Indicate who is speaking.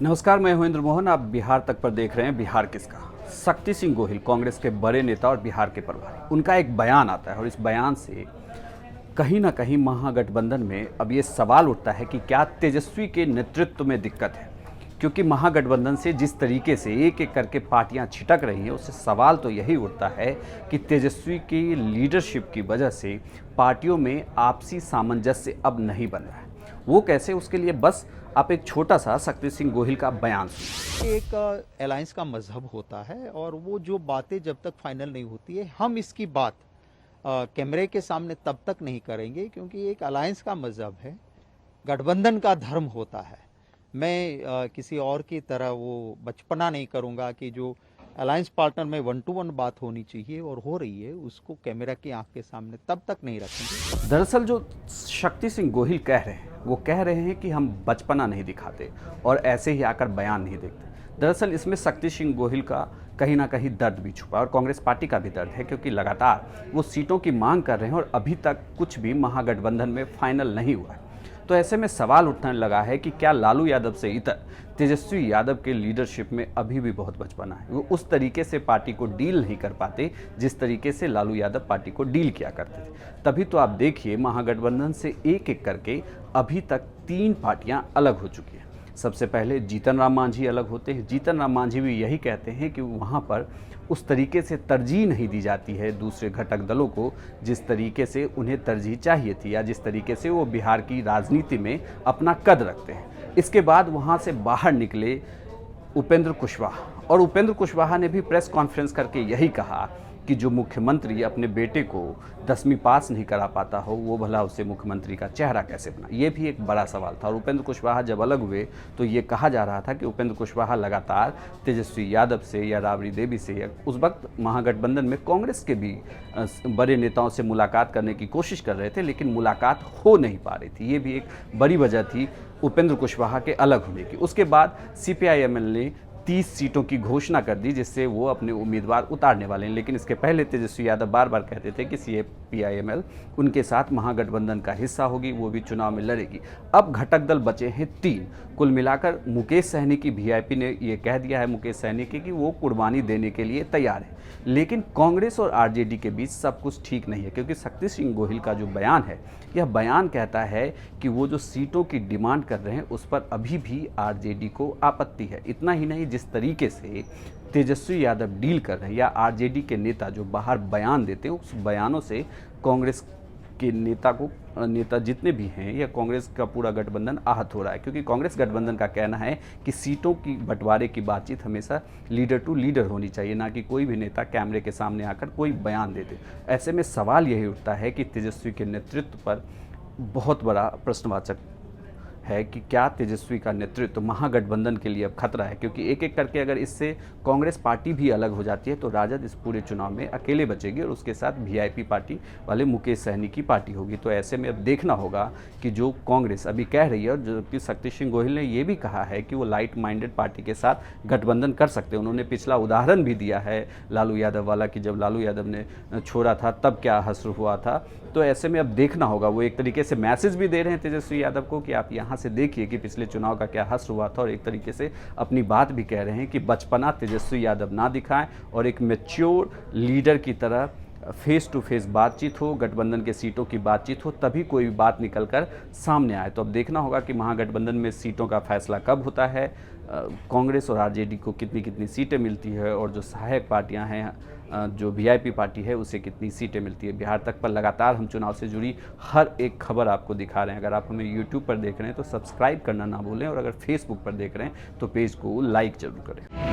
Speaker 1: नमस्कार, मैं हूं मोहन। आप बिहार तक पर देख रहे हैं बिहार किसका। शक्ति सिंह गोहिल कांग्रेस के बड़े नेता और बिहार के प्रभारी, उनका एक बयान आता है और इस बयान से कहीं ना कहीं महागठबंधन में अब ये सवाल उठता है कि क्या तेजस्वी के नेतृत्व में दिक्कत है। क्योंकि महागठबंधन से जिस तरीके से एक एक करके पार्टियां छिटक रही हैं, उससे सवाल तो यही उठता है कि तेजस्वी की लीडरशिप की वजह से पार्टियों में आपसी सामंजस्य अब नहीं बन रहा है। वो कैसे, उसके लिए बस आप एक छोटा सा शक्ति सिंह गोहिल का बयान सुनिए।
Speaker 2: एक अलायंस का मजहब होता है और वो जो बातें जब तक फाइनल नहीं होती है, हम इसकी बात कैमरे के सामने तब तक नहीं करेंगे, क्योंकि एक अलायंस का मजहब है, गठबंधन का धर्म होता है। मैं किसी और की तरह वो बचपना नहीं करूंगा कि जो अलायंस पार्टनर में 1 to 1 बात होनी चाहिए और हो रही है, उसको कैमरा की आंख के सामने तब तक नहीं रखेंगे।
Speaker 1: दरअसल जो शक्ति सिंह गोहिल कह रहे हैं, वो कह रहे हैं कि हम बचपना नहीं दिखाते और ऐसे ही आकर बयान नहीं देते। दरअसल इसमें शक्ति सिंह गोहिल का कहीं ना कहीं दर्द भी छुपा और कांग्रेस पार्टी का भी दर्द है, क्योंकि लगातार वो सीटों की मांग कर रहे हैं और अभी तक कुछ भी महागठबंधन में फाइनल नहीं हुआ है। तो ऐसे में सवाल उठने लगा है कि क्या लालू यादव से इतर तेजस्वी यादव के लीडरशिप में अभी भी बहुत बचपना है। वो उस तरीके से पार्टी को डील नहीं कर पाते जिस तरीके से लालू यादव पार्टी को डील किया करते थे। तभी तो आप देखिए, महागठबंधन से एक एक करके अभी तक 3 पार्टियां अलग हो चुकी हैं। सबसे पहले जीतन राम मांझी अलग होते हैं। जीतन राम मांझी भी यही कहते हैं कि वहाँ पर उस तरीके से तरजीह नहीं दी जाती है दूसरे घटक दलों को, जिस तरीके से उन्हें तरजीह चाहिए थी या जिस तरीके से वो बिहार की राजनीति में अपना कद रखते हैं। इसके बाद वहाँ से बाहर निकले उपेंद्र कुशवाहा, और उपेंद्र कुशवाहा ने भी प्रेस कॉन्फ्रेंस करके यही कहा कि जो मुख्यमंत्री अपने बेटे को 10वीं पास नहीं करा पाता हो, वो भला उसे मुख्यमंत्री का चेहरा कैसे बना। ये भी एक बड़ा सवाल था। और उपेंद्र कुशवाहा जब अलग हुए तो ये कहा जा रहा था कि उपेंद्र कुशवाहा लगातार तेजस्वी यादव से या राबड़ी देवी से या उस वक्त महागठबंधन में कांग्रेस के भी बड़े नेताओं से मुलाकात करने की कोशिश कर रहे थे, लेकिन मुलाकात हो नहीं पा रही थी। ये भी एक बड़ी वजह थी उपेंद्र कुशवाहा के अलग होने की। उसके बाद CPI-ML ने 30 सीटों की घोषणा कर दी, जिससे वो अपने उम्मीदवार उतारने वाले हैं। लेकिन इसके पहले तेजस्वी यादव बार बार कहते थे कि CPI-ML उनके साथ महागठबंधन का हिस्सा होगी, वो भी चुनाव में लड़ेगी। अब घटक दल बचे हैं 3। कुल मिलाकर मुकेश सहनी की VIP ने ये कह दिया है, मुकेश सहनी की, कि वो कुर्बानी देने के लिए तैयार है। लेकिन कांग्रेस और RJD के बीच सब कुछ ठीक नहीं है, क्योंकि शक्ति सिंह गोहिल का जो बयान है, यह बयान कहता है कि वो जो सीटों की डिमांड कर रहे हैं उस पर अभी भी RJD को आपत्ति है। इतना ही नहीं, जिस तरीके से तेजस्वी यादव डील कर रहे हैं या RJD के नेता जो बाहर बयान देते हैं, उस बयानों से कांग्रेस के नेता जितने भी हैं या कांग्रेस का पूरा गठबंधन आहत हो रहा है। क्योंकि कांग्रेस गठबंधन का कहना है कि सीटों की बंटवारे की बातचीत हमेशा लीडर टू लीडर होनी चाहिए, ना कि कोई भी नेता कैमरे के सामने आकर कोई बयान दे दे। ऐसे में सवाल यही उठता है कि तेजस्वी के नेतृत्व पर बहुत बड़ा प्रश्नवाचक है कि क्या तेजस्वी का नेतृत्व महागठबंधन के लिए अब खतरा है। क्योंकि एक एक करके अगर इससे कांग्रेस पार्टी भी अलग हो जाती है तो राजद इस पूरे चुनाव में अकेले बचेगी और उसके साथ VIP पार्टी वाले मुकेश सहनी की पार्टी होगी। तो ऐसे में अब देखना होगा कि जो कांग्रेस अभी कह रही है, और जबकि शक्ति सिंह गोहिल ने ये भी कहा है कि वो लाइट माइंडेड पार्टी के साथ गठबंधन कर सकते हैं। उन्होंने पिछला उदाहरण भी दिया है लालू यादव वाला, कि जब लालू यादव ने छोड़ा था तब क्या हश्र हुआ था। तो ऐसे में अब देखना होगा। वो एक तरीके से मैसेज भी दे रहे हैं तेजस्वी यादव को कि आप यहाँ से देखिए कि पिछले चुनाव का क्या हश्र हुआ था, और एक तरीके से अपनी बात भी कह रहे हैं कि बचपना तेजस्वी यादव ना दिखाएं और एक मैच्योर लीडर की तरह फेस टू फेस बातचीत हो, गठबंधन के सीटों की बातचीत हो, तभी कोई भी बात निकलकर सामने आए। तो अब देखना होगा कि महागठबंधन में सीटों का फैसला कब होता है, कांग्रेस और RJD को कितनी कितनी सीटें मिलती है, और जो सहायक पार्टियां हैं, जो VIP पार्टी है, उसे कितनी सीटें मिलती है। बिहार तक पर लगातार हम चुनाव से जुड़ी हर एक खबर आपको दिखा रहे हैं। अगर आप हमें YouTube पर देख रहे हैं तो सब्सक्राइब करना ना भूलें, और अगर Facebook पर देख रहे हैं तो पेज को लाइक जरूर करें।